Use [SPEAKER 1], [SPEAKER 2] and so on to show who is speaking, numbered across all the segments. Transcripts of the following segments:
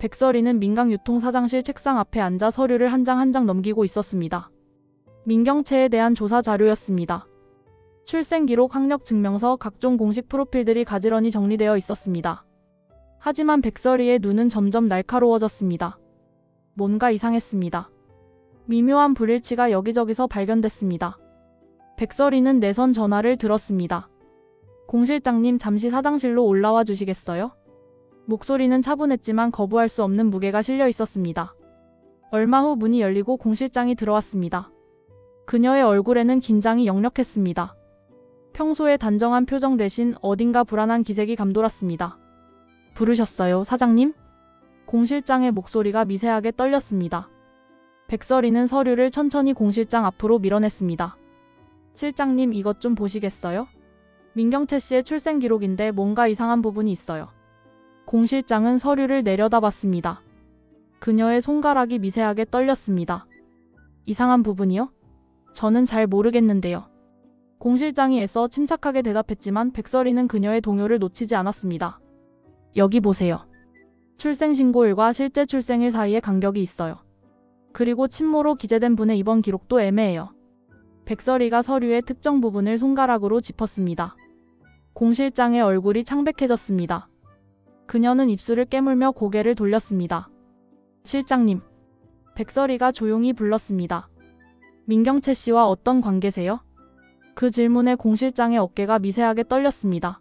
[SPEAKER 1] 백설이는 민강유통사장실 책상 앞에 앉아 서류를 한 장 한 장 넘기고 있었습니다. 민경채에 대한 조사 자료였습니다. 출생기록, 학력증명서, 각종 공식 프로필들이 가지런히 정리되어 있었습니다. 하지만 백설이의 눈은 점점 날카로워졌습니다. 뭔가 이상했습니다. 미묘한 불일치가 여기저기서 발견됐습니다. 백설이는 내선 전화를 들었습니다. 공 실장님, 잠시 사장실로 올라와 주시겠어요? 목소리는 차분했지만 거부할 수 없는 무게가 실려 있었습니다. 얼마 후 문이 열리고 공 실장이 들어왔습니다. 그녀의 얼굴에는 긴장이 역력했습니다. 평소의 단정한 표정 대신 어딘가 불안한 기색이 감돌았습니다. 부르셨어요, 사장님? 공 실장의 목소리가 미세하게 떨렸습니다. 백설이는 서류를 천천히 공 실장 앞으로 밀어냈습니다. 실장님, 이것 좀 보시겠어요? 민경채 씨의 출생 기록인데 뭔가 이상한 부분이 있어요. 공 실장은 서류를 내려다봤습니다. 그녀의 손가락이 미세하게 떨렸습니다. 이상한 부분이요? 저는 잘 모르겠는데요. 공 실장이 애써 침착하게 대답했지만 백설이는 그녀의 동요를 놓치지 않았습니다. 여기 보세요. 출생신고일과 실제 출생일 사이에 간격이 있어요. 그리고 친모로 기재된 분의 입원 기록도 애매해요. 백설이가 서류의 특정 부분을 손가락으로 짚었습니다. 공 실장의 얼굴이 창백해졌습니다. 그녀는 입술을 깨물며 고개를 돌렸습니다. 실장님. 백설이가 조용히 불렀습니다. 민경채 씨와 어떤 관계세요? 그 질문에 공 실장의 어깨가 미세하게 떨렸습니다.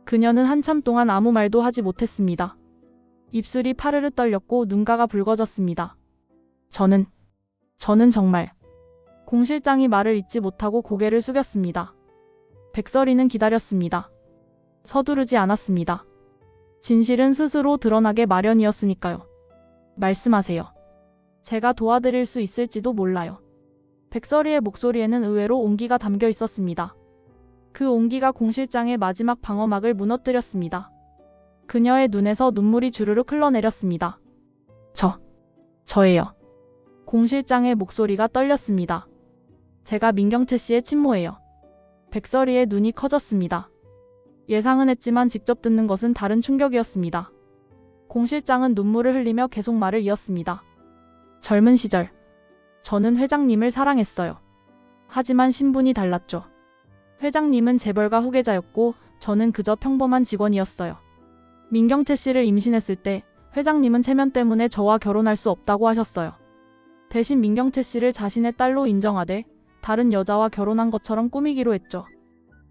[SPEAKER 1] 그녀는 한참 동안 아무 말도 하지 못했습니다. 입술이 파르르 떨렸고 눈가가 붉어졌습니다. 저는 정말. 공 실장이 말을 잇지 못하고 고개를 숙였습니다. 백설이는 기다렸습니다. 서두르지 않았습니다. 진실은 스스로 드러나게 마련이었으니까요. 말씀하세요. 제가 도와드릴 수 있을지도 몰라요. 백설이의 목소리에는 의외로 온기가 담겨 있었습니다. 그 온기가 공 실장의 마지막 방어막을 무너뜨렸습니다. 그녀의 눈에서 눈물이 주르륵 흘러내렸습니다. 저예요. 공 실장의 목소리가 떨렸습니다. 제가 민경채 씨의 친모예요. 백설이의 눈이 커졌습니다. 예상은 했지만 직접 듣는 것은 다른 충격이었습니다. 공 실장은 눈물을 흘리며 계속 말을 이었습니다. 젊은 시절, 저는 회장님을 사랑했어요. 하지만 신분이 달랐죠. 회장님은 재벌가 후계자였고 저는 그저 평범한 직원이었어요. 민경채 씨를 임신했을 때 회장님은 체면 때문에 저와 결혼할 수 없다고 하셨어요. 대신 민경채 씨를 자신의 딸로 인정하되 다른 여자와 결혼한 것처럼 꾸미기로 했죠.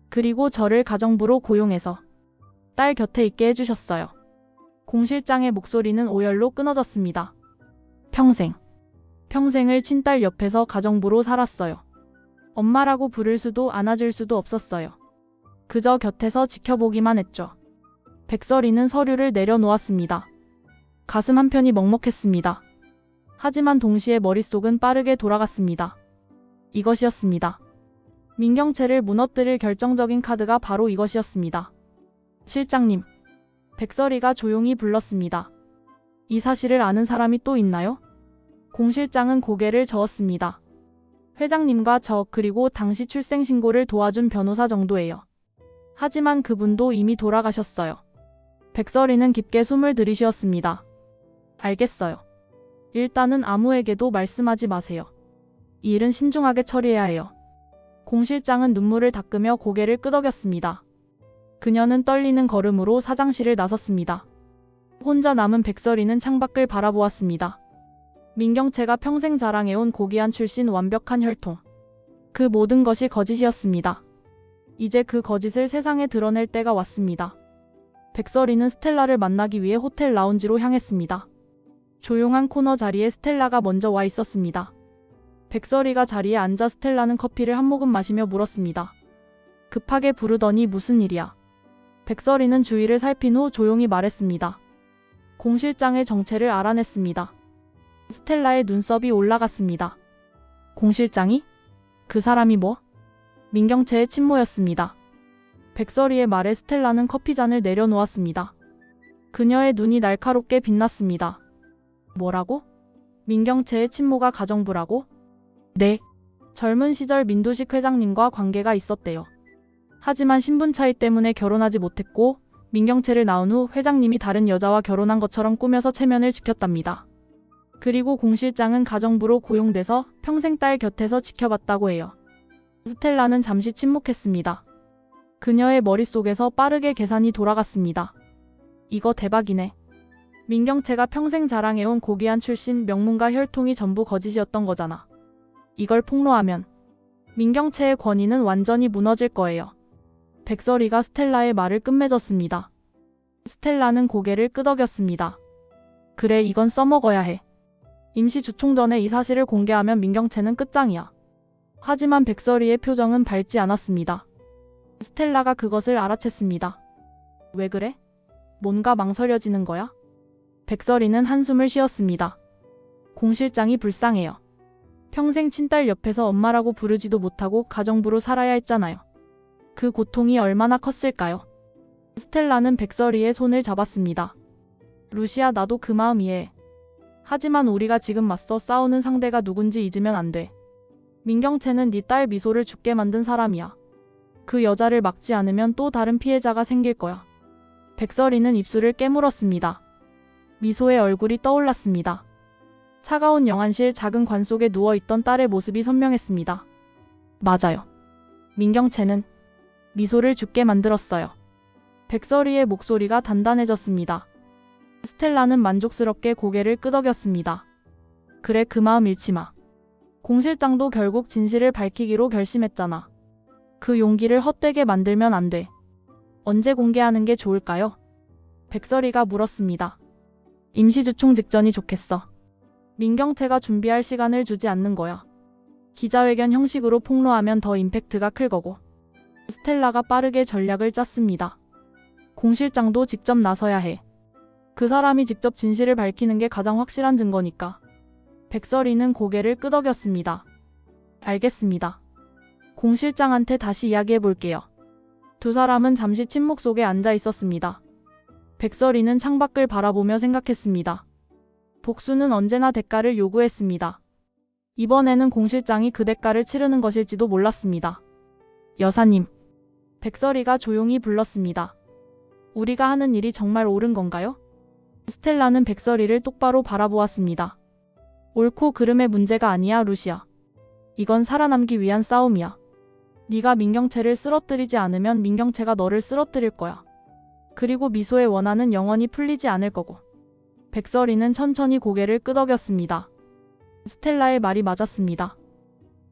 [SPEAKER 1] 그리고 저를 가정부로 고용해서 딸 곁에 있게 해주셨어요. 공 실장의 목소리는 오열로 끊어졌습니다. 평생을 친딸 옆에서 가정부로 살았어요. 엄마라고 부를 수도 안아줄 수도 없었어요. 그저 곁에서 지켜보기만 했죠. 백설이는 서류를 내려놓았습니다. 가슴 한편이 먹먹했습니다. 하지만 동시에 머릿속은 빠르게 돌아갔습니다. 이것이었습니다. 민경채를 무너뜨릴 결정적인 카드가 바로 이것이었습니다. 실장님. 백설이가 조용히 불렀습니다. 이 사실을 아는 사람이 또 있나요? 공 실장은 고개를 저었습니다. 회장님과 저 그리고 당시 출생신고를 도와준 변호사 정도예요. 하지만 그분도 이미 돌아가셨어요. 백설이는 깊게 숨을 들이쉬었습니다. 알겠어요. 일단은 아무에게도 말씀하지 마세요. 이 일은 신중하게 처리해야 해요. 공 실장은 눈물을 닦으며 고개를 끄덕였습니다. 그녀는 떨리는 걸음으로 사장실을 나섰습니다. 혼자 남은 백설이는 창밖을 바라보았습니다. 민경채가 평생 자랑해온 고귀한 출신, 완벽한 혈통. 그 모든 것이 거짓이었습니다. 이제 그 거짓을 세상에 드러낼 때가 왔습니다. 백설이는 스텔라를 만나기 위해 호텔 라운지로 향했습니다. 조용한 코너 자리에 스텔라가 먼저 와 있었습니다. 백설이가 자리에 앉아 스텔라는 커피를 한 모금 마시며 물었습니다. 급하게 부르더니 무슨 일이야? 백설이는 주위를 살핀 후 조용히 말했습니다. 공 실장의 정체를 알아냈습니다. 스텔라의 눈썹이 올라갔습니다. 공 실장이? 그 사람이 뭐? 민경채의 친모였습니다. 백설이의 말에 스텔라는 커피잔을 내려놓았습니다. 그녀의 눈이 날카롭게 빛났습니다. 뭐라고? 민경채의 친모가 가정부라고? 네. 젊은 시절 민두식 회장님과 관계가 있었대요. 하지만 신분 차이 때문에 결혼하지 못했고 민경채를 낳은 후 회장님이 다른 여자와 결혼한 것처럼 꾸며서 체면을 지켰답니다. 그리고 공 실장은 가정부로 고용돼서 평생 딸 곁에서 지켜봤다고 해요. 스텔라는 잠시 침묵했습니다. 그녀의 머릿속에서 빠르게 계산이 돌아갔습니다. 이거 대박이네. 민경채가 평생 자랑해온 고귀한 출신, 명문과 혈통이 전부 거짓이었던 거잖아. 이걸 폭로하면 민경채의 권위는 완전히 무너질 거예요. 백설이가 스텔라의 말을 끝맺었습니다. 스텔라는 고개를 끄덕였습니다. 그래, 이건 써먹어야 해. 임시 주총 전에 이 사실을 공개하면 민경채는 끝장이야. 하지만 백설이의 표정은 밝지 않았습니다. 스텔라가 그것을 알아챘습니다. 왜 그래? 뭔가 망설여지는 거야? 백설이는 한숨을 쉬었습니다. 공 실장이 불쌍해요. 평생 친딸 옆에서 엄마라고 부르지도 못하고 가정부로 살아야 했잖아요. 그 고통이 얼마나 컸을까요? 스텔라는 백설이의 손을 잡았습니다. 루시아, 나도 그 마음 이해해. 하지만 우리가 지금 맞서 싸우는 상대가 누군지 잊으면 안 돼. 민경채는 네 딸 미소를 죽게 만든 사람이야. 그 여자를 막지 않으면 또 다른 피해자가 생길 거야. 백설이는 입술을 깨물었습니다. 미소의 얼굴이 떠올랐습니다. 차가운 영안실 작은 관 속에 누워있던 딸의 모습이 선명했습니다. 맞아요. 민경채는 미소를 죽게 만들었어요. 백설이의 목소리가 단단해졌습니다. 스텔라는 만족스럽게 고개를 끄덕였습니다. 그래, 그 마음 잃지 마. 공 실장도 결국 진실을 밝히기로 결심했잖아. 그 용기를 헛되게 만들면 안 돼. 언제 공개하는 게 좋을까요? 백설이가 물었습니다. 임시주총 직전이 좋겠어. 민경채가 준비할 시간을 주지 않는 거야. 기자회견 형식으로 폭로하면 더 임팩트가 클 거고. 스텔라가 빠르게 전략을 짰습니다. 공 실장도 직접 나서야 해. 그 사람이 직접 진실을 밝히는 게 가장 확실한 증거니까. 백설이는 고개를 끄덕였습니다. 알겠습니다. 공 실장한테 다시 이야기해 볼게요. 두 사람은 잠시 침묵 속에 앉아 있었습니다. 백설이는 창밖을 바라보며 생각했습니다. 복수는 언제나 대가를 요구했습니다. 이번에는 공 실장이 그 대가를 치르는 것일지도 몰랐습니다. 여사님. 백설이가 조용히 불렀습니다. 우리가 하는 일이 정말 옳은 건가요? 스텔라는 백설이를 똑바로 바라보았습니다. 옳고 그름의 문제가 아니야, 루시아. 이건 살아남기 위한 싸움이야. 네가 민경채를 쓰러뜨리지 않으면 민경채가 너를 쓰러뜨릴 거야. 그리고 미소의 원한은 영원히 풀리지 않을 거고. 백설이는 천천히 고개를 끄덕였습니다. 스텔라의 말이 맞았습니다.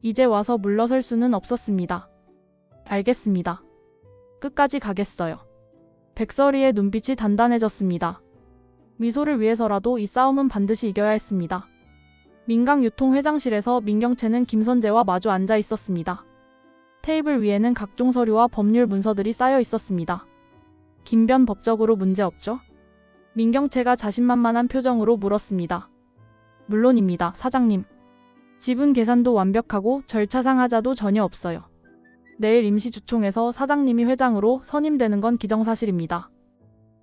[SPEAKER 1] 이제 와서 물러설 수는 없었습니다. 알겠습니다. 끝까지 가겠어요. 백설이의 눈빛이 단단해졌습니다. 미소를 위해서라도 이 싸움은 반드시 이겨야 했습니다. 민강유통 회장실에서 민경채는 김선재와 마주 앉아 있었습니다. 테이블 위에는 각종 서류와 법률 문서들이 쌓여 있었습니다. 김변, 법적으로 문제 없죠? 민경채가 자신만만한 표정으로 물었습니다. 물론입니다, 사장님. 지분 계산도 완벽하고 절차상 하자도 전혀 없어요. 내일 임시주총에서 사장님이 회장으로 선임되는 건 기정사실입니다.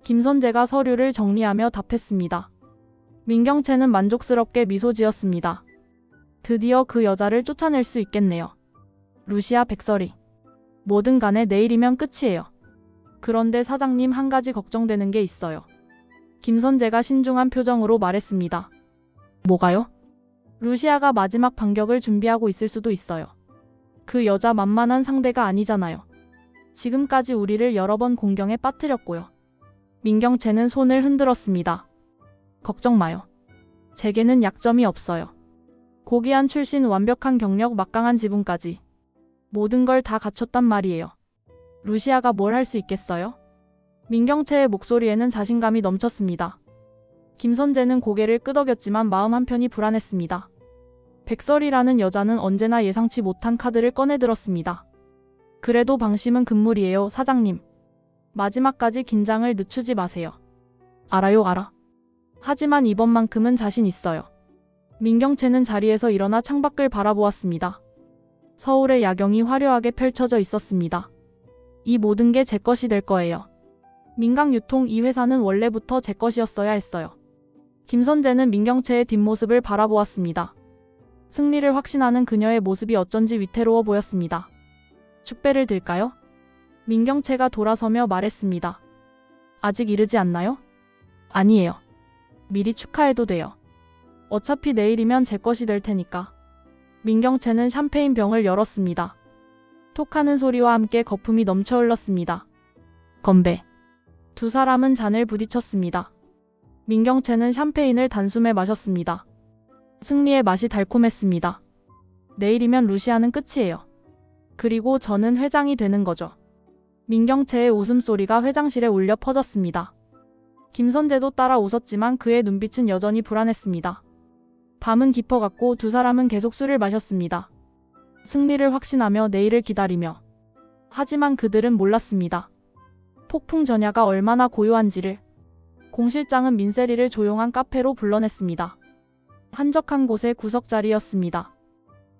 [SPEAKER 1] 김선재가 서류를 정리하며 답했습니다. 민경채는 만족스럽게 미소 지었습니다. 드디어 그 여자를 쫓아낼 수 있겠네요. 루시아, 백설이. 뭐든 간에 내일이면 끝이에요. 그런데 사장님, 한 가지 걱정되는 게 있어요. 김선재가 신중한 표정으로 말했습니다. 뭐가요? 루시아가 마지막 반격을 준비하고 있을 수도 있어요. 그 여자 만만한 상대가 아니잖아요. 지금까지 우리를 여러 번 공경에 빠뜨렸고요. 민경채는 손을 흔들었습니다. 걱정 마요. 제게는 약점이 없어요. 고귀한 출신, 완벽한 경력, 막강한 지분까지. 모든 걸 다 갖췄단 말이에요. 루시아가 뭘 할 수 있겠어요? 민경채의 목소리에는 자신감이 넘쳤습니다. 김선재는 고개를 끄덕였지만 마음 한편이 불안했습니다. 백설이라는 여자는 언제나 예상치 못한 카드를 꺼내들었습니다. 그래도 방심은 금물이에요, 사장님. 마지막까지 긴장을 늦추지 마세요. 알아요, 알아. 하지만 이번만큼은 자신 있어요. 민경채는 자리에서 일어나 창밖을 바라보았습니다. 서울의 야경이 화려하게 펼쳐져 있었습니다. 이 모든 게 제 것이 될 거예요. 민강유통, 이 회사는 원래부터 제 것이었어야 했어요. 김선재는 민경채의 뒷모습을 바라보았습니다. 승리를 확신하는 그녀의 모습이 어쩐지 위태로워 보였습니다. 축배를 들까요? 민경채가 돌아서며 말했습니다. 아직 이르지 않나요? 아니에요. 미리 축하해도 돼요. 어차피 내일이면 제 것이 될 테니까. 민경채는 샴페인 병을 열었습니다. 톡하는 소리와 함께 거품이 넘쳐 흘렀습니다. 건배. 두 사람은 잔을 부딪혔습니다. 민경채는 샴페인을 단숨에 마셨습니다. 승리의 맛이 달콤했습니다. 내일이면 루시아는 끝이에요. 그리고 저는 회장이 되는 거죠. 민경채의 웃음소리가 회장실에 울려 퍼졌습니다. 김선재도 따라 웃었지만 그의 눈빛은 여전히 불안했습니다. 밤은 깊어갔고 두 사람은 계속 술을 마셨습니다. 승리를 확신하며 내일을 기다리며. 하지만 그들은 몰랐습니다. 폭풍 전야가 얼마나 고요한지를. 공 실장은 민세리를 조용한 카페로 불러냈습니다. 한적한 곳의 구석자리였습니다.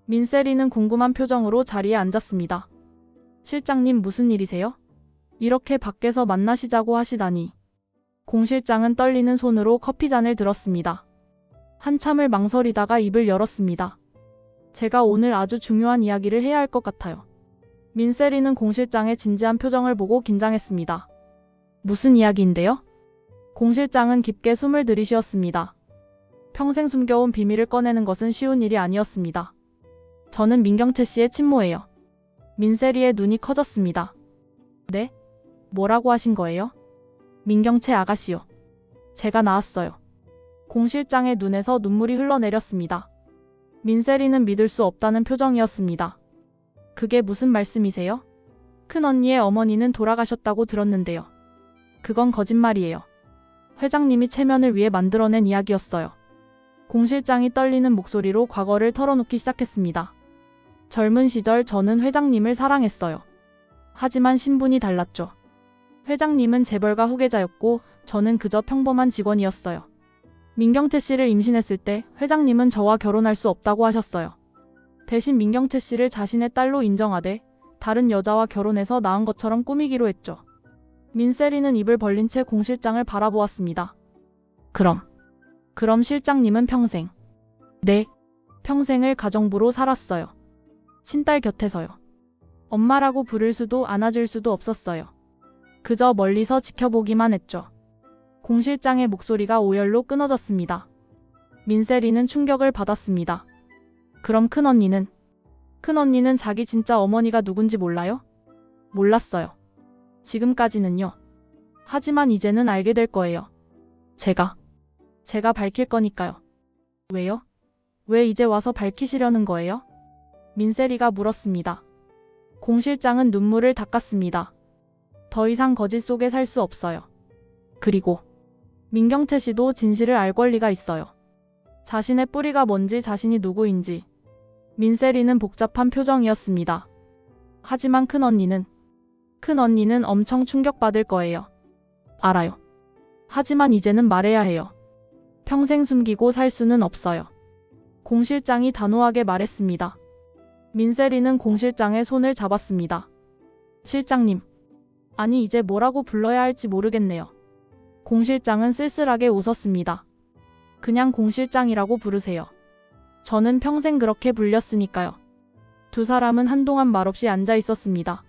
[SPEAKER 1] 민세리는 궁금한 표정으로 자리에 앉았습니다. 실장님 무슨 일이세요? 이렇게 밖에서 만나시자고 하시다니. 공 실장은 떨리는 손으로 커피잔을 들었습니다. 한참을 망설이다가 입을 열었습니다. 제가 오늘 아주 중요한 이야기를 해야 할 것 같아요. 민세리는 공 실장의 진지한 표정을 보고 긴장했습니다. 무슨 이야기인데요? 공 실장은 깊게 숨을 들이쉬었습니다. 평생 숨겨온 비밀을 꺼내는 것은 쉬운 일이 아니었습니다. 저는 민경채 씨의 친모예요. 민세리의 눈이 커졌습니다. 네? 뭐라고 하신 거예요? 민경채 아가씨요. 제가 낳았어요. 공 실장의 눈에서 눈물이 흘러내렸습니다. 민세리는 믿을 수 없다는 표정이었습니다. 그게 무슨 말씀이세요? 큰언니의 어머니는 돌아가셨다고 들었는데요. 그건 거짓말이에요. 회장님이 체면을 위해 만들어낸 이야기였어요. 공 실장이 떨리는 목소리로 과거를 털어놓기 시작했습니다. 젊은 시절 저는 회장님을 사랑했어요. 하지만 신분이 달랐죠. 회장님은 재벌가 후계자였고 저는 그저 평범한 직원이었어요. 민경채 씨를 임신했을 때 회장님은 저와 결혼할 수 없다고 하셨어요. 대신 민경채 씨를 자신의 딸로 인정하되 다른 여자와 결혼해서 낳은 것처럼 꾸미기로 했죠. 민세리는 입을 벌린 채 공 실장을 바라보았습니다. 그럼 실장님은 평생. 네, 평생을 가정부로 살았어요. 친딸 곁에서요. 엄마라고 부를 수도 안아줄 수도 없었어요. 그저 멀리서 지켜보기만 했죠. 공 실장의 목소리가 오열로 끊어졌습니다. 민세리는 충격을 받았습니다. 그럼 큰언니는? 큰언니는 자기 진짜 어머니가 누군지 몰라요? 몰랐어요. 지금까지는요. 하지만 이제는 알게 될 거예요. 제가 밝힐 거니까요. 왜요? 왜 이제 와서 밝히시려는 거예요? 민세리가 물었습니다. 공 실장은 눈물을 닦았습니다. 더 이상 거짓 속에 살 수 없어요. 그리고 민경채 씨도 진실을 알 권리가 있어요. 자신의 뿌리가 뭔지 자신이 누구인지. 민세리는 복잡한 표정이었습니다. 하지만 큰언니는 엄청 충격받을 거예요. 알아요. 하지만 이제는 말해야 해요. 평생 숨기고 살 수는 없어요. 공 실장이 단호하게 말했습니다. 민세리는 공 실장의 손을 잡았습니다. 실장님. 아니 이제 뭐라고 불러야 할지 모르겠네요. 공 실장은 쓸쓸하게 웃었습니다. 그냥 공 실장이라고 부르세요. 저는 평생 그렇게 불렸으니까요. 두 사람은 한동안 말없이 앉아 있었습니다.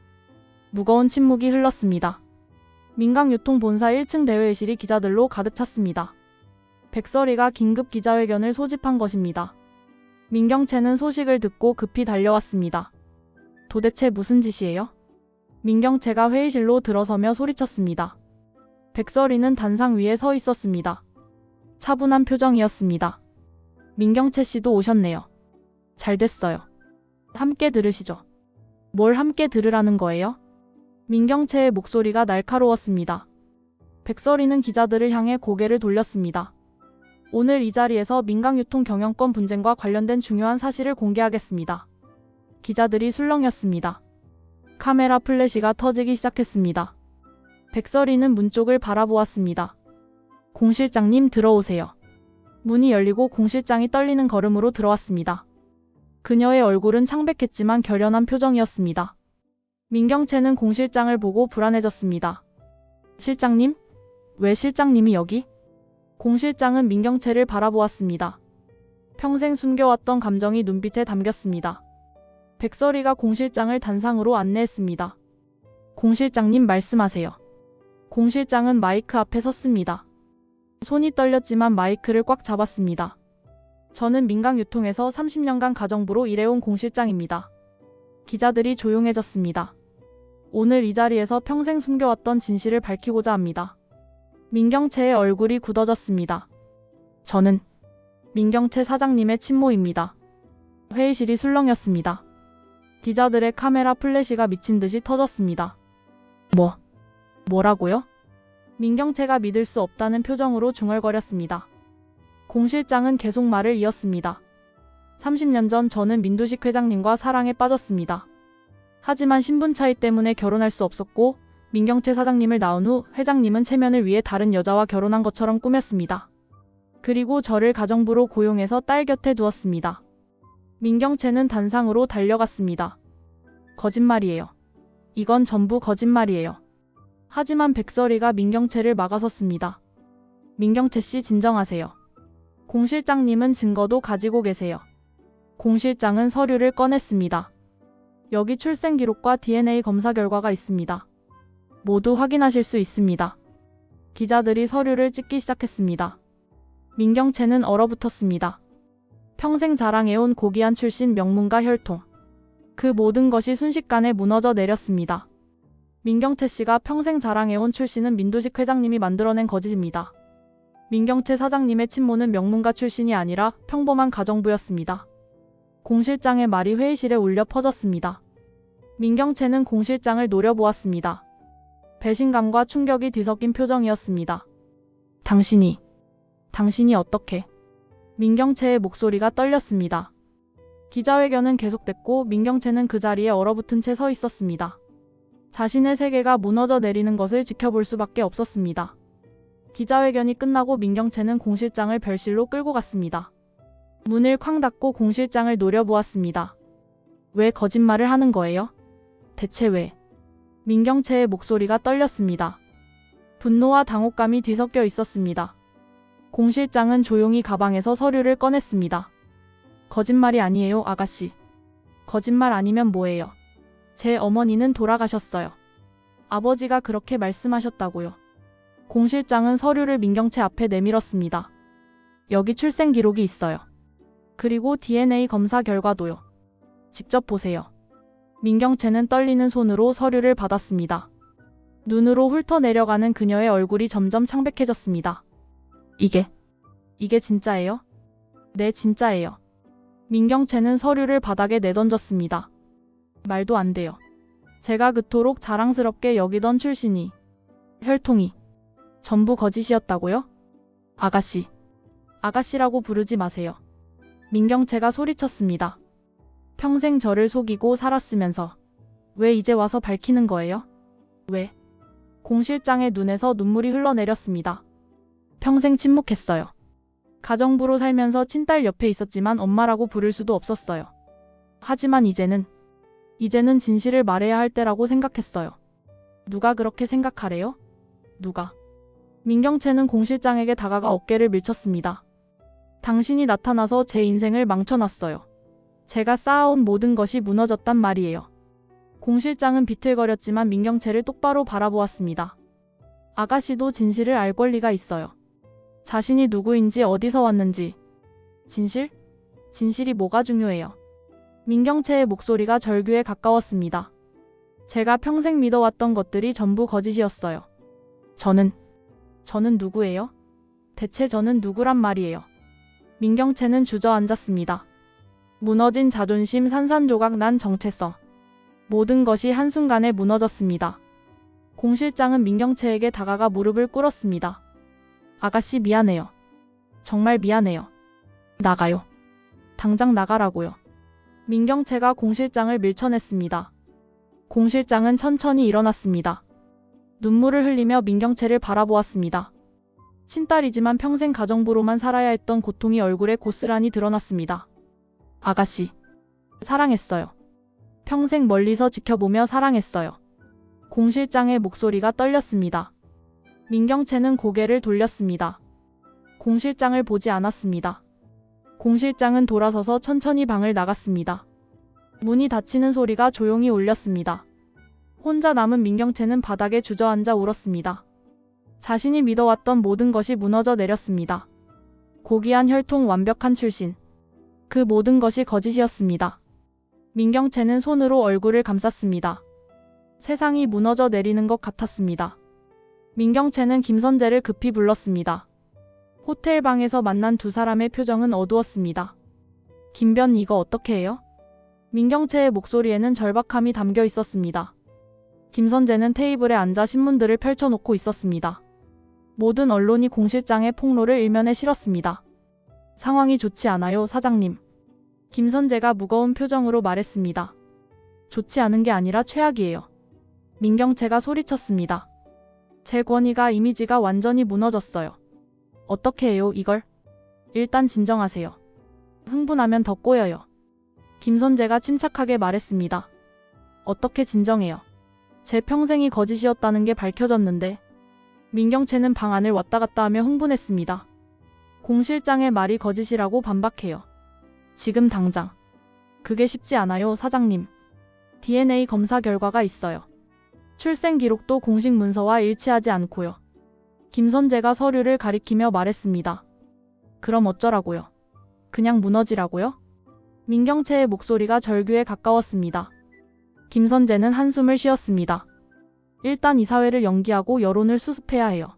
[SPEAKER 1] 무거운 침묵이 흘렀습니다. 민강유통본사 1층 대회의실이 기자들로 가득 찼습니다. 백설이가 긴급 기자회견을 소집한 것입니다. 민경채는 소식을 듣고 급히 달려왔습니다. 도대체 무슨 짓이에요? 민경채가 회의실로 들어서며 소리쳤습니다. 백설이는 단상 위에 서 있었습니다. 차분한 표정이었습니다. 민경채 씨도 오셨네요. 잘 됐어요. 함께 들으시죠. 뭘 함께 들으라는 거예요? 민경채의 목소리가 날카로웠습니다. 백설이는 기자들을 향해 고개를 돌렸습니다. 오늘 이 자리에서 민강유통 경영권 분쟁과 관련된 중요한 사실을 공개하겠습니다. 기자들이 술렁였습니다. 카메라 플래시가 터지기 시작했습니다. 백설이는 문 쪽을 바라보았습니다. 공 실장님 들어오세요. 문이 열리고 공 실장이 떨리는 걸음으로 들어왔습니다. 그녀의 얼굴은 창백했지만 결연한 표정이었습니다. 민경채는 공 실장을 보고 불안해졌습니다. 실장님? 왜 실장님이 여기? 공 실장은 민경채를 바라보았습니다. 평생 숨겨왔던 감정이 눈빛에 담겼습니다. 백설이가 공 실장을 단상으로 안내했습니다. 공 실장님 말씀하세요. 공 실장은 마이크 앞에 섰습니다. 손이 떨렸지만 마이크를 꽉 잡았습니다. 저는 민강유통에서 30년간 가정부로 일해온 공 실장입니다. 기자들이 조용해졌습니다. 오늘 이 자리에서 평생 숨겨왔던 진실을 밝히고자 합니다. 민경채의 얼굴이 굳어졌습니다. 저는 민경채 사장님의 친모입니다. 회의실이 술렁였습니다. 기자들의 카메라 플래시가 미친 듯이 터졌습니다. 뭐라고요? 민경채가 믿을 수 없다는 표정으로 중얼거렸습니다. 공 실장은 계속 말을 이었습니다. 30년 전 저는 민두식 회장님과 사랑에 빠졌습니다. 하지만 신분 차이 때문에 결혼할 수 없었고 민경채 사장님을 낳은 후 회장님은 체면을 위해 다른 여자와 결혼한 것처럼 꾸몄습니다. 그리고 저를 가정부로 고용해서 딸 곁에 두었습니다. 민경채는 단상으로 달려갔습니다. 거짓말이에요. 이건 전부 거짓말이에요. 하지만 백설이가 민경채를 막아섰습니다. 민경채 씨 진정하세요. 공 실장님은 증거도 가지고 계세요. 공 실장은 서류를 꺼냈습니다. 여기 출생 기록과 DNA 검사 결과가 있습니다. 모두 확인하실 수 있습니다. 기자들이 서류를 찍기 시작했습니다. 민경채는 얼어붙었습니다. 평생 자랑해온 고귀한 출신 명문가 혈통. 그 모든 것이 순식간에 무너져 내렸습니다. 민경채 씨가 평생 자랑해온 출신은 민두식 회장님이 만들어낸 거짓입니다. 민경채 사장님의 친모는 명문가 출신이 아니라 평범한 가정부였습니다. 공 실장의 말이 회의실에 울려 퍼졌습니다. 민경채는 공 실장을 노려보았습니다. 배신감과 충격이 뒤섞인 표정이었습니다. 당신이 어떻게? 민경채의 목소리가 떨렸습니다. 기자회견은 계속됐고 민경채는 그 자리에 얼어붙은 채 서 있었습니다. 자신의 세계가 무너져 내리는 것을 지켜볼 수밖에 없었습니다. 기자회견이 끝나고 민경채는 공 실장을 별실로 끌고 갔습니다. 문을 쾅 닫고 공 실장을 노려보았습니다. 왜 거짓말을 하는 거예요? 대체 왜? 민경채의 목소리가 떨렸습니다. 분노와 당혹감이 뒤섞여 있었습니다. 공 실장은 조용히 가방에서 서류를 꺼냈습니다. 거짓말이 아니에요, 아가씨. 거짓말 아니면 뭐예요? 제 어머니는 돌아가셨어요. 아버지가 그렇게 말씀하셨다고요. 공 실장은 서류를 민경채 앞에 내밀었습니다. 여기 출생 기록이 있어요. 그리고 DNA 검사 결과도요. 직접 보세요. 민경채는 떨리는 손으로 서류를 받았습니다. 눈으로 훑어내려가는 그녀의 얼굴이 점점 창백해졌습니다. 이게 진짜예요? 네, 진짜예요. 민경채는 서류를 바닥에 내던졌습니다. 말도 안 돼요. 제가 그토록 자랑스럽게 여기던 출신이, 혈통이 전부 거짓이었다고요? 아가씨라고 부르지 마세요. 민경채가 소리쳤습니다. 평생 저를 속이고 살았으면서 왜 이제 와서 밝히는 거예요? 왜? 공 실장의 눈에서 눈물이 흘러내렸습니다. 평생 침묵했어요. 가정부로 살면서 친딸 옆에 있었지만 엄마라고 부를 수도 없었어요. 하지만 이제는 진실을 말해야 할 때라고 생각했어요. 누가 그렇게 생각하래요? 누가? 민경채는 공 실장에게 다가가 어깨를 밀쳤습니다. 당신이 나타나서 제 인생을 망쳐놨어요. 제가 쌓아온 모든 것이 무너졌단 말이에요. 공 실장은 비틀거렸지만 민경채를 똑바로 바라보았습니다. 아가씨도 진실을 알 권리가 있어요. 자신이 누구인지 어디서 왔는지. 진실이 뭐가 중요해요? 민경채의 목소리가 절규에 가까웠습니다. 제가 평생 믿어왔던 것들이 전부 거짓이었어요. 저는 누구예요? 대체 저는 누구란 말이에요? 민경채는 주저앉았습니다. 무너진 자존심, 산산조각 난 정체성. 모든 것이 한순간에 무너졌습니다. 공 실장은 민경채에게 다가가 무릎을 꿇었습니다. 아가씨 미안해요. 정말 미안해요. 나가요. 당장 나가라고요. 민경채가 공 실장을 밀쳐냈습니다. 공 실장은 천천히 일어났습니다. 눈물을 흘리며 민경채를 바라보았습니다. 친딸이지만 평생 가정부로만 살아야 했던 고통이 얼굴에 고스란히 드러났습니다. 아가씨, 사랑했어요. 평생 멀리서 지켜보며 사랑했어요. 공 실장의 목소리가 떨렸습니다. 민경채는 고개를 돌렸습니다. 공 실장을 보지 않았습니다. 공 실장은 돌아서서 천천히 방을 나갔습니다. 문이 닫히는 소리가 조용히 울렸습니다. 혼자 남은 민경채는 바닥에 주저앉아 울었습니다. 자신이 믿어왔던 모든 것이 무너져 내렸습니다. 고귀한 혈통, 완벽한 출신. 그 모든 것이 거짓이었습니다. 민경채는 손으로 얼굴을 감쌌습니다. 세상이 무너져 내리는 것 같았습니다. 민경채는 김선재를 급히 불렀습니다. 호텔 방에서 만난 두 사람의 표정은 어두웠습니다. 김변, 이거 어떻게 해요? 민경채의 목소리에는 절박함이 담겨 있었습니다. 김선재는 테이블에 앉아 신문들을 펼쳐놓고 있었습니다. 모든 언론이 공 실장의 폭로를 일면에 실었습니다. 상황이 좋지 않아요, 사장님. 김선재가 무거운 표정으로 말했습니다. 좋지 않은 게 아니라 최악이에요. 민경채가 소리쳤습니다. 제 권위가, 이미지가 완전히 무너졌어요. 어떻게 해요, 이걸? 일단 진정하세요. 흥분하면 더 꼬여요. 김선재가 침착하게 말했습니다. 어떻게 진정해요? 제 평생이 거짓이었다는 게 밝혀졌는데. 민경채는 방 안을 왔다 갔다 하며 흥분했습니다. 공 실장의 말이 거짓이라고 반박해요. 지금 당장. 그게 쉽지 않아요, 사장님. DNA 검사 결과가 있어요. 출생 기록도 공식 문서와 일치하지 않고요. 김선재가 서류를 가리키며 말했습니다. 그럼 어쩌라고요? 그냥 무너지라고요? 민경채의 목소리가 절규에 가까웠습니다. 김선재는 한숨을 쉬었습니다. 일단 이사회를 연기하고 여론을 수습해야 해요.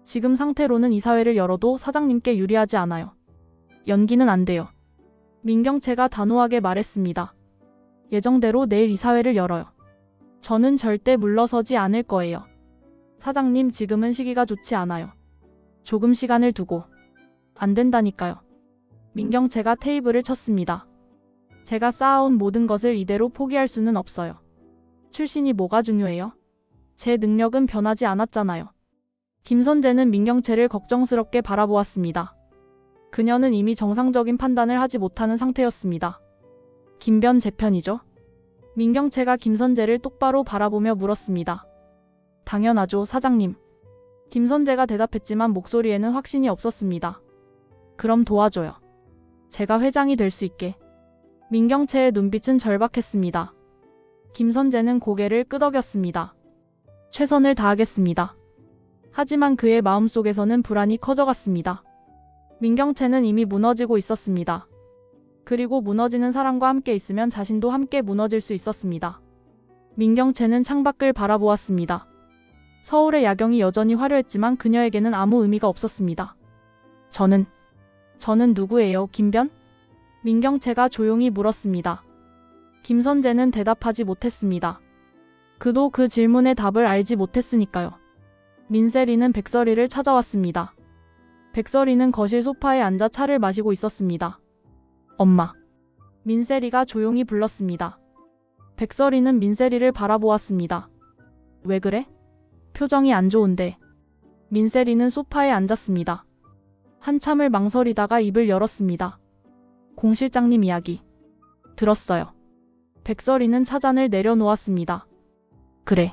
[SPEAKER 1] 지금 상태로는 이사회를 열어도 사장님께 유리하지 않아요. 연기는 안 돼요. 민경채가 단호하게 말했습니다. 예정대로 내일 이사회를 열어요. 저는 절대 물러서지 않을 거예요. 사장님, 지금은 시기가 좋지 않아요. 조금 시간을 두고. 안 된다니까요. 민경채가 테이블을 쳤습니다. 제가 쌓아온 모든 것을 이대로 포기할 수는 없어요. 출신이 뭐가 중요해요? 제 능력은 변하지 않았잖아요. 김선재는 민경채를 걱정스럽게 바라보았습니다. 그녀는 이미 정상적인 판단을 하지 못하는 상태였습니다. 김변 제 편이죠? 민경채가 김선재를 똑바로 바라보며 물었습니다. 당연하죠, 사장님. 김선재가 대답했지만 목소리에는 확신이 없었습니다. 그럼 도와줘요. 제가 회장이 될 수 있게. 민경채의 눈빛은 절박했습니다. 김선재는 고개를 끄덕였습니다. 최선을 다하겠습니다. 하지만 그의 마음속에서는 불안이 커져갔습니다. 민경채는 이미 무너지고 있었습니다. 그리고 무너지는 사람과 함께 있으면 자신도 함께 무너질 수 있었습니다. 민경채는 창밖을 바라보았습니다. 서울의 야경이 여전히 화려했지만 그녀에게는 아무 의미가 없었습니다. 저는 누구예요, 김변? 민경채가 조용히 물었습니다. 김선재는 대답하지 못했습니다. 그도 그 질문의 답을 알지 못했으니까요. 민세리는 백설이를 찾아왔습니다. 백설이는 거실 소파에 앉아 차를 마시고 있었습니다. 엄마. 민세리가 조용히 불렀습니다. 백설이는 민세리를 바라보았습니다. 왜 그래? 표정이 안 좋은데. 민세리는 소파에 앉았습니다. 한참을 망설이다가 입을 열었습니다. 공 실장님 이야기 들었어요. 백설이는 차잔을 내려놓았습니다. 그래.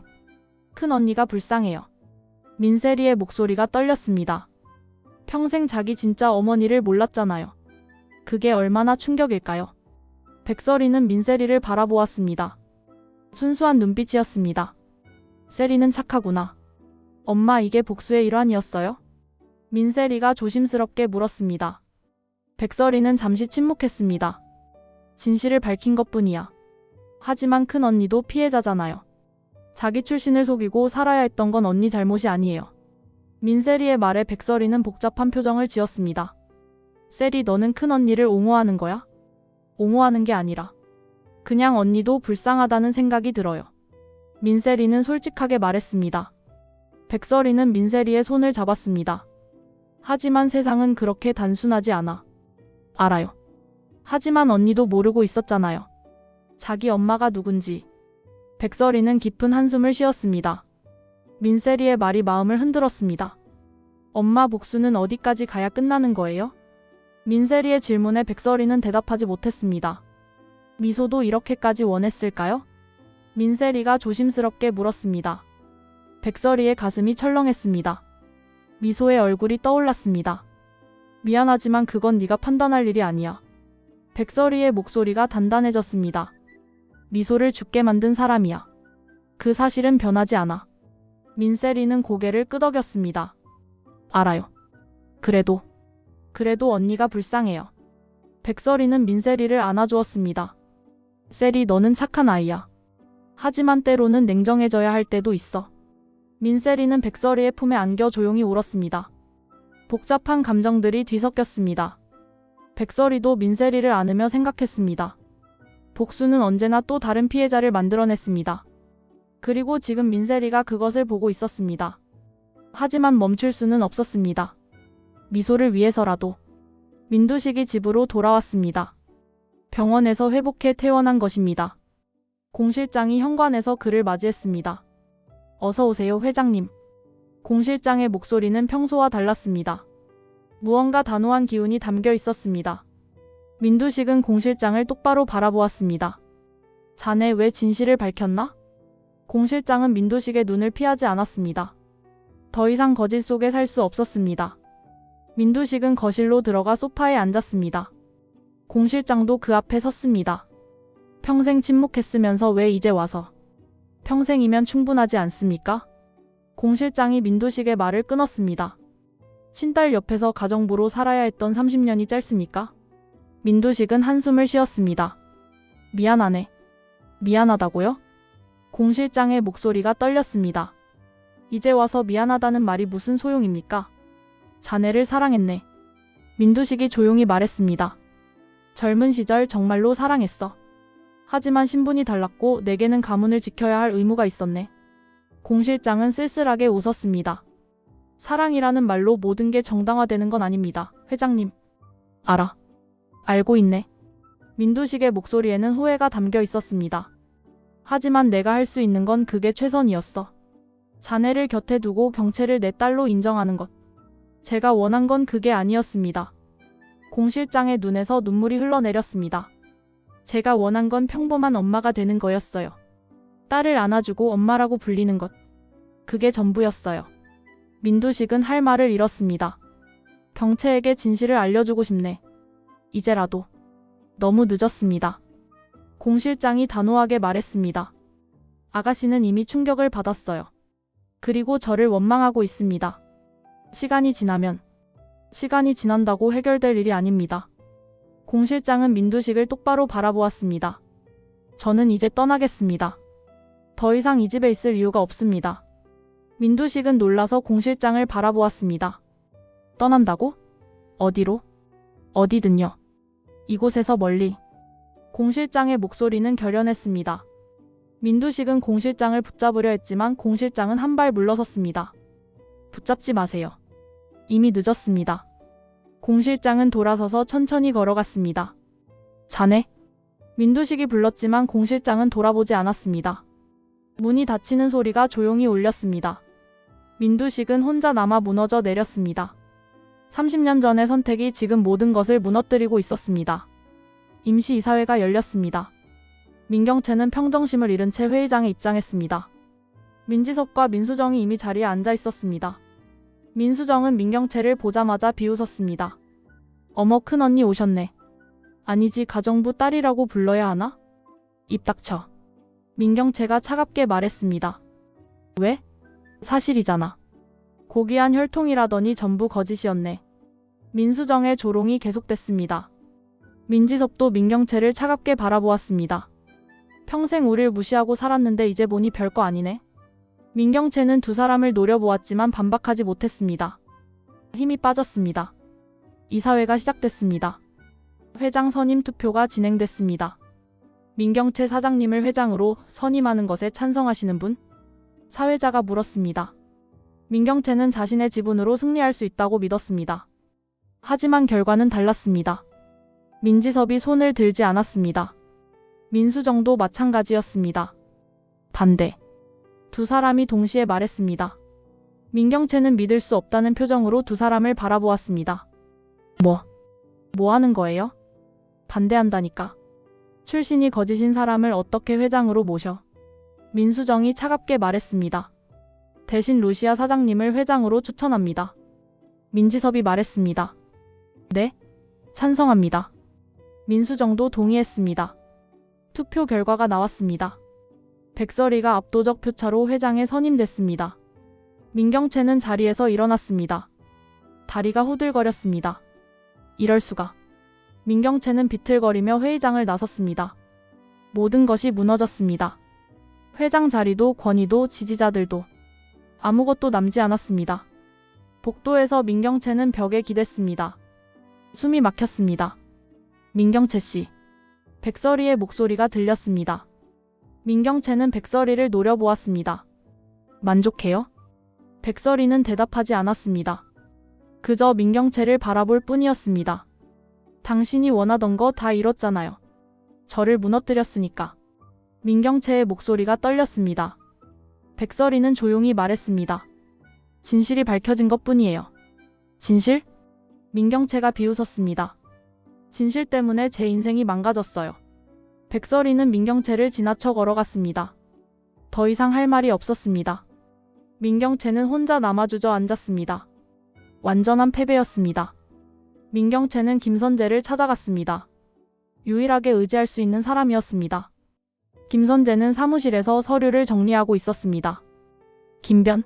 [SPEAKER 1] 큰 언니가 불쌍해요. 민세리의 목소리가 떨렸습니다. 평생 자기 진짜 어머니를 몰랐잖아요. 그게 얼마나 충격일까요? 백설이는 민세리를 바라보았습니다. 순수한 눈빛이었습니다. 세리는 착하구나. 엄마, 이게 복수의 일환이었어요? 민세리가 조심스럽게 물었습니다. 백설이는 잠시 침묵했습니다. 진실을 밝힌 것뿐이야. 하지만 큰 언니도 피해자잖아요. 자기 출신을 속이고 살아야 했던 건 언니 잘못이 아니에요. 민세리의 말에 백설이는 복잡한 표정을 지었습니다. 세리, 너는 큰 언니를 옹호하는 거야? 옹호하는 게 아니라 그냥 언니도 불쌍하다는 생각이 들어요. 민세리는 솔직하게 말했습니다. 백설이는 민세리의 손을 잡았습니다. 하지만 세상은 그렇게 단순하지 않아. 알아요. 하지만 언니도 모르고 있었잖아요. 자기 엄마가 누군지. 백설이는 깊은 한숨을 쉬었습니다. 민세리의 말이 마음을 흔들었습니다. 엄마, 복수는 어디까지 가야 끝나는 거예요? 민세리의 질문에 백설이는 대답하지 못했습니다. 미소도 이렇게까지 원했을까요? 민세리가 조심스럽게 물었습니다. 백설이의 가슴이 철렁했습니다. 미소의 얼굴이 떠올랐습니다. 미안하지만 그건 네가 판단할 일이 아니야. 백설이의 목소리가 단단해졌습니다. 미소를 죽게 만든 사람이야. 그 사실은 변하지 않아. 민세리는 고개를 끄덕였습니다. 알아요. 그래도 언니가 불쌍해요. 백설이는 민세리를 안아주었습니다. 세리, 너는 착한 아이야. 하지만 때로는 냉정해져야 할 때도 있어. 민세리는 백설이의 품에 안겨 조용히 울었습니다. 복잡한 감정들이 뒤섞였습니다. 백설이도 민세리를 안으며 생각했습니다. 복수는 언제나 또 다른 피해자를 만들어냈습니다. 그리고 지금 민세리가 그것을 보고 있었습니다. 하지만 멈출 수는 없었습니다. 미소를 위해서라도. 민두식이 집으로 돌아왔습니다. 병원에서 회복해 퇴원한 것입니다. 공 실장이 현관에서 그를 맞이했습니다. 어서 오세요, 회장님. 공 실장의 목소리는 평소와 달랐습니다. 무언가 단호한 기운이 담겨 있었습니다. 민두식은 공 실장을 똑바로 바라보았습니다. 자네 왜 진실을 밝혔나? 공 실장은 민두식의 눈을 피하지 않았습니다. 더 이상 거짓 속에 살 수 없었습니다. 민두식은 거실로 들어가 소파에 앉았습니다. 공 실장도 그 앞에 섰습니다. 평생 침묵했으면서 왜 이제 와서? 평생이면 충분하지 않습니까? 공 실장이 민두식의 말을 끊었습니다. 친딸 옆에서 가정부로 살아야 했던 30년이 짧습니까? 민두식은 한숨을 쉬었습니다. 미안하네. 미안하다고요? 공 실장의 목소리가 떨렸습니다. 이제 와서 미안하다는 말이 무슨 소용입니까? 자네를 사랑했네. 민두식이 조용히 말했습니다. 젊은 시절 정말로 사랑했어. 하지만 신분이 달랐고 내게는 가문을 지켜야 할 의무가 있었네. 공 실장은 쓸쓸하게 웃었습니다. 사랑이라는 말로 모든 게 정당화되는 건 아닙니다. 회장님. 알아. 알고 있네. 민두식의 목소리에는 후회가 담겨 있었습니다. 하지만 내가 할 수 있는 건 그게 최선이었어. 자네를 곁에 두고 경채를 내 딸로 인정하는 것. 제가 원한 건 그게 아니었습니다. 공 실장의 눈에서 눈물이 흘러내렸습니다. 제가 원한 건 평범한 엄마가 되는 거였어요. 딸을 안아주고 엄마라고 불리는 것. 그게 전부였어요. 민두식은 할 말을 잃었습니다. 경채에게 진실을 알려주고 싶네. 이제라도. 너무 늦었습니다. 공 실장이 단호하게 말했습니다. 아가씨는 이미 충격을 받았어요. 그리고 저를 원망하고 있습니다. 시간이 지난다고 해결될 일이 아닙니다. 공 실장은 민두식을 똑바로 바라보았습니다. 저는 이제 떠나겠습니다. 더 이상 이 집에 있을 이유가 없습니다. 민두식은 놀라서 공 실장을 바라보았습니다. 떠난다고? 어디로? 어디든요. 이곳에서 멀리. 공 실장의 목소리는 결연했습니다. 민두식은 공 실장을 붙잡으려 했지만 공 실장은 한 발 물러섰습니다. 붙잡지 마세요. 이미 늦었습니다. 공 실장은 돌아서서 천천히 걸어갔습니다. 자네? 민두식이 불렀지만 공 실장은 돌아보지 않았습니다. 문이 닫히는 소리가 조용히 울렸습니다. 민두식은 혼자 남아 무너져 내렸습니다. 30년 전의 선택이 지금 모든 것을 무너뜨리고 있었습니다. 임시이사회가 열렸습니다. 민경채는 평정심을 잃은 채 회의장에 입장했습니다. 민지섭과 민수정이 이미 자리에 앉아 있었습니다. 민수정은 민경채를 보자마자 비웃었습니다. 어머, 큰언니 오셨네. 아니지, 가정부 딸이라고 불러야 하나? 입 닥쳐. 민경채가 차갑게 말했습니다. 왜? 사실이잖아. 고귀한 혈통이라더니 전부 거짓이었네. 민수정의 조롱이 계속됐습니다. 민지섭도 민경채를 차갑게 바라보았습니다. 평생 우릴 무시하고 살았는데 이제 보니 별거 아니네. 민경채는 두 사람을 노려보았지만 반박하지 못했습니다. 힘이 빠졌습니다. 이사회가 시작됐습니다. 회장 선임 투표가 진행됐습니다. 민경채 사장님을 회장으로 선임하는 것에 찬성하시는 분? 사회자가 물었습니다. 민경채는 자신의 지분으로 승리할 수 있다고 믿었습니다. 하지만 결과는 달랐습니다. 민지섭이 손을 들지 않았습니다. 민수정도 마찬가지였습니다. 반대. 두 사람이 동시에 말했습니다. 민경채는 믿을 수 없다는 표정으로 두 사람을 바라보았습니다. 뭐 하는 거예요? 반대한다니까. 출신이 거짓인 사람을 어떻게 회장으로 모셔? 민수정이 차갑게 말했습니다. 대신 루시아 사장님을 회장으로 추천합니다. 민지섭이 말했습니다. 네? 찬성합니다. 민수정도 동의했습니다. 투표 결과가 나왔습니다. 백설이가 압도적 표차로 회장에 선임됐습니다. 민경채는 자리에서 일어났습니다. 다리가 후들거렸습니다. 이럴 수가. 민경채는 비틀거리며 회의장을 나섰습니다. 모든 것이 무너졌습니다. 회장 자리도 권위도 지지자들도 아무것도 남지 않았습니다. 복도에서 민경채는 벽에 기댔습니다. 숨이 막혔습니다. 민경채 씨. 백설이의 목소리가 들렸습니다. 민경채는 백설이를 노려보았습니다. 만족해요? 백설이는 대답하지 않았습니다. 그저 민경채를 바라볼 뿐이었습니다. 당신이 원하던 거 다 이뤘잖아요. 저를 무너뜨렸으니까. 민경채의 목소리가 떨렸습니다. 백설이는 조용히 말했습니다. 진실이 밝혀진 것뿐이에요. 진실? 민경채가 비웃었습니다. 진실 때문에 제 인생이 망가졌어요. 백설이는 민경채를 지나쳐 걸어갔습니다. 더 이상 할 말이 없었습니다. 민경채는 혼자 남아 주저앉았습니다. 완전한 패배였습니다. 민경채는 김선재를 찾아갔습니다. 유일하게 의지할 수 있는 사람이었습니다. 김선재는 사무실에서 서류를 정리하고 있었습니다. 김변.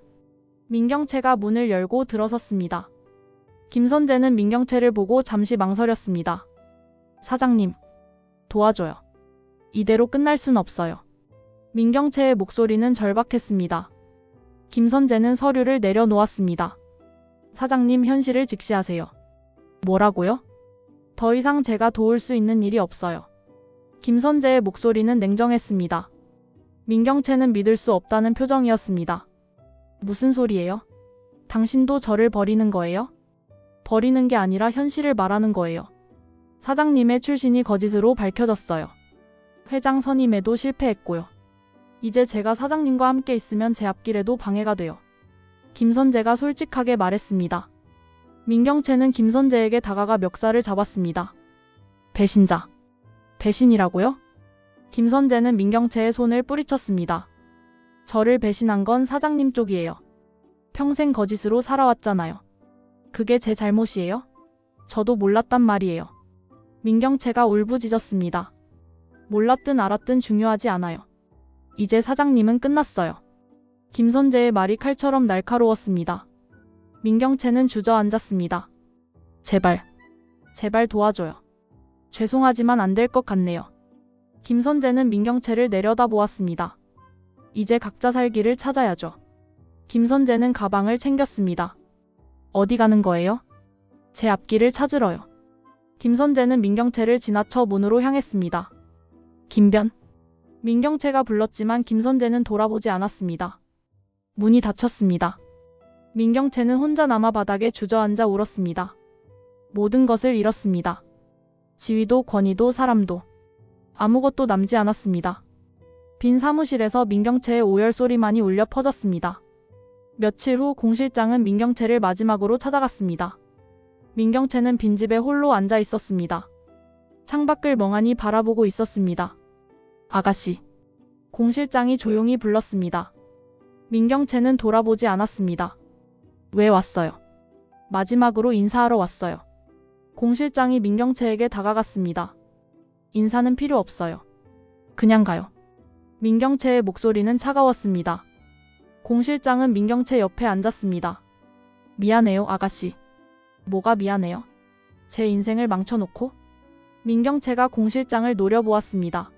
[SPEAKER 1] 민경채가 문을 열고 들어섰습니다. 김선재는 민경채를 보고 잠시 망설였습니다. 사장님, 도와줘요. 이대로 끝날 순 없어요. 민경채의 목소리는 절박했습니다. 김선재는 서류를 내려놓았습니다. 사장님, 현실을 직시하세요. 뭐라고요? 더 이상 제가 도울 수 있는 일이 없어요. 김선재의 목소리는 냉정했습니다. 민경채는 믿을 수 없다는 표정이었습니다. 무슨 소리예요? 당신도 저를 버리는 거예요? 버리는 게 아니라 현실을 말하는 거예요. 사장님의 출신이 거짓으로 밝혀졌어요. 회장 선임에도 실패했고요. 이제 제가 사장님과 함께 있으면 제 앞길에도 방해가 돼요. 김선재가 솔직하게 말했습니다. 민경채는 김선재에게 다가가 멱살을 잡았습니다. 배신자. 배신이라고요? 김선재는 민경채의 손을 뿌리쳤습니다. 저를 배신한 건 사장님 쪽이에요. 평생 거짓으로 살아왔잖아요. 그게 제 잘못이에요? 저도 몰랐단 말이에요. 민경채가 울부짖었습니다. 몰랐든 알았든 중요하지 않아요. 이제 사장님은 끝났어요. 김선재의 말이 칼처럼 날카로웠습니다. 민경채는 주저앉았습니다. 제발, 제발 도와줘요. 죄송하지만 안 될 것 같네요. 김선재는 민경채를 내려다보았습니다. 이제 각자 살 길을 찾아야죠. 김선재는 가방을 챙겼습니다. 어디 가는 거예요? 제 앞길을 찾으러요. 김선재는 민경채를 지나쳐 문으로 향했습니다. 김변. 민경채가 불렀지만 김선재는 돌아보지 않았습니다. 문이 닫혔습니다. 민경채는 혼자 남아 바닥에 주저앉아 울었습니다. 모든 것을 잃었습니다. 지위도 권위도 사람도. 아무것도 남지 않았습니다. 빈 사무실에서 민경채의 오열 소리만이 울려 퍼졌습니다. 며칠 후 공 실장은 민경채를 마지막으로 찾아갔습니다. 민경채는 빈집에 홀로 앉아 있었습니다. 창밖을 멍하니 바라보고 있었습니다. 아가씨. 공 실장이 조용히 불렀습니다. 민경채는 돌아보지 않았습니다. 왜 왔어요? 마지막으로 인사하러 왔어요. 공 실장이 민경채에게 다가갔습니다. 인사는 필요 없어요. 그냥 가요. 민경채의 목소리는 차가웠습니다. 공 실장은 민경채 옆에 앉았습니다. 미안해요, 아가씨. 뭐가 미안해요? 제 인생을 망쳐놓고? 민경채가 공 실장을 노려보았습니다.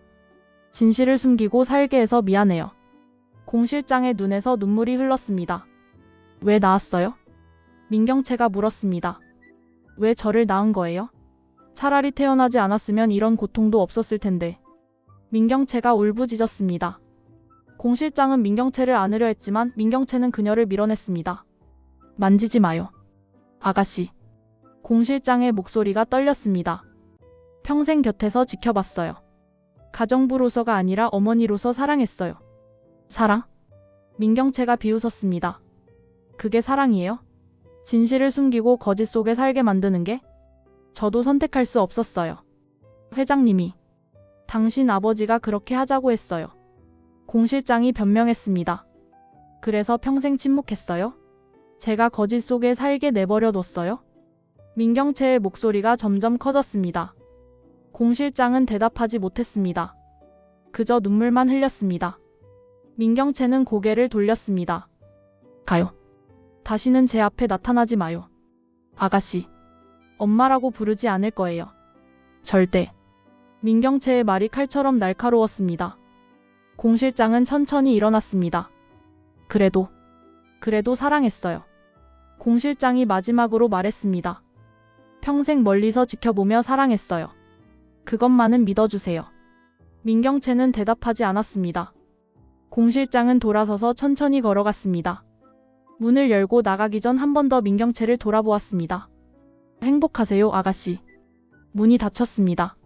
[SPEAKER 1] 진실을 숨기고 살게 해서 미안해요. 공 실장의 눈에서 눈물이 흘렀습니다. 왜 낳았어요? 민경채가 물었습니다. 왜 저를 낳은 거예요? 차라리 태어나지 않았으면 이런 고통도 없었을 텐데. 민경채가 울부짖었습니다. 공 실장은 민경채를 안으려 했지만 민경채는 그녀를 밀어냈습니다. 만지지 마요. 아가씨. 공 실장의 목소리가 떨렸습니다. 평생 곁에서 지켜봤어요. 가정부로서가 아니라 어머니로서 사랑했어요. 사랑? 민경채가 비웃었습니다. 그게 사랑이에요? 진실을 숨기고 거짓 속에 살게 만드는 게? 저도 선택할 수 없었어요. 회장님이. 당신 아버지가 그렇게 하자고 했어요. 공 실장이 변명했습니다. 그래서 평생 침묵했어요? 제가 거짓 속에 살게 내버려 뒀어요? 민경채의 목소리가 점점 커졌습니다. 공 실장은 대답하지 못했습니다. 그저 눈물만 흘렸습니다. 민경채는 고개를 돌렸습니다. 가요. 다시는 제 앞에 나타나지 마요. 아가씨. 엄마라고 부르지 않을 거예요. 절대. 민경채의 말이 칼처럼 날카로웠습니다. 공 실장은 천천히 일어났습니다. 그래도 사랑했어요. 공 실장이 마지막으로 말했습니다. 평생 멀리서 지켜보며 사랑했어요. 그것만은 믿어주세요. 민경채는 대답하지 않았습니다. 공 실장은 돌아서서 천천히 걸어갔습니다. 문을 열고 나가기 전 한 번 더 민경채를 돌아보았습니다. 행복하세요, 아가씨. 문이 닫혔습니다.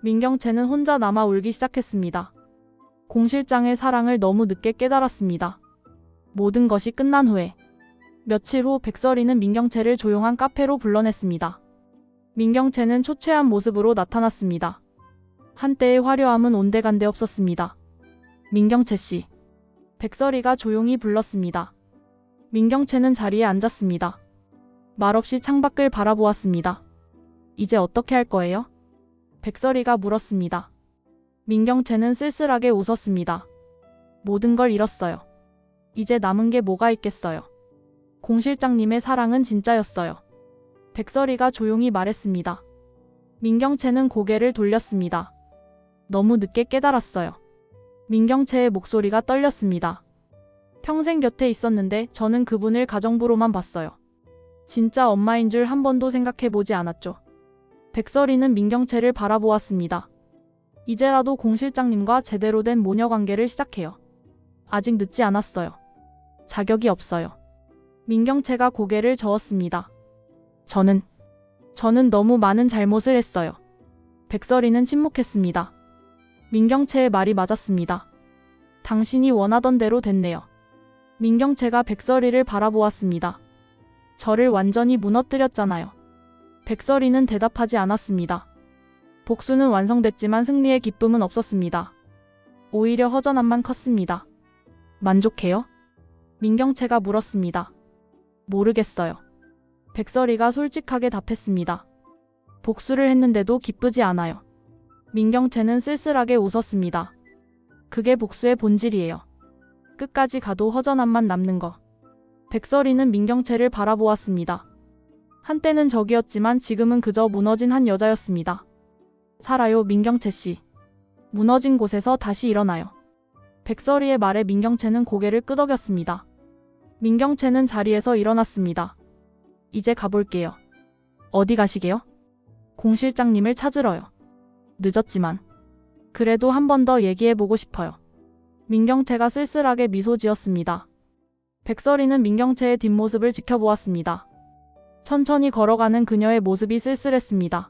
[SPEAKER 1] 민경채는 혼자 남아 울기 시작했습니다. 공 실장의 사랑을 너무 늦게 깨달았습니다. 모든 것이 끝난 후에 며칠 후 백설이는 민경채를 조용한 카페로 불러냈습니다. 민경채는 초췌한 모습으로 나타났습니다. 한때의 화려함은 온데간데 없었습니다. 민경채 씨. 백설이가 조용히 불렀습니다. 민경채는 자리에 앉았습니다. 말없이 창밖을 바라보았습니다. 이제 어떻게 할 거예요? 백설이가 물었습니다. 민경채는 쓸쓸하게 웃었습니다. 모든 걸 잃었어요. 이제 남은 게 뭐가 있겠어요. 공 실장님의 사랑은 진짜였어요. 백설이가 조용히 말했습니다. 민경채는 고개를 돌렸습니다. 너무 늦게 깨달았어요. 민경채의 목소리가 떨렸습니다. 평생 곁에 있었는데 저는 그분을 가정부로만 봤어요. 진짜 엄마인 줄 한 번도 생각해보지 않았죠. 백설이는 민경채를 바라보았습니다. 이제라도 공 실장님과 제대로 된 모녀 관계를 시작해요. 아직 늦지 않았어요. 자격이 없어요. 민경채가 고개를 저었습니다. 저는 너무 많은 잘못을 했어요. 백설이는 침묵했습니다. 민경채의 말이 맞았습니다. 당신이 원하던 대로 됐네요. 민경채가 백설이를 바라보았습니다. 저를 완전히 무너뜨렸잖아요. 백설이는 대답하지 않았습니다. 복수는 완성됐지만 승리의 기쁨은 없었습니다. 오히려 허전함만 컸습니다. 만족해요? 민경채가 물었습니다. 모르겠어요. 백설이가 솔직하게 답했습니다. 복수를 했는데도 기쁘지 않아요. 민경채는 쓸쓸하게 웃었습니다. 그게 복수의 본질이에요. 끝까지 가도 허전함만 남는 거. 백설이는 민경채를 바라보았습니다. 한때는 적이었지만 지금은 그저 무너진 한 여자였습니다. 살아요, 민경채 씨. 무너진 곳에서 다시 일어나요. 백설이의 말에 민경채는 고개를 끄덕였습니다. 민경채는 자리에서 일어났습니다. 이제 가볼게요. 어디 가시게요? 공 실장님을 찾으러요. 늦었지만 그래도 한 번 더 얘기해보고 싶어요. 민경채가 쓸쓸하게 미소 지었습니다. 백설이는 민경채의 뒷모습을 지켜보았습니다. 천천히 걸어가는 그녀의 모습이 쓸쓸했습니다.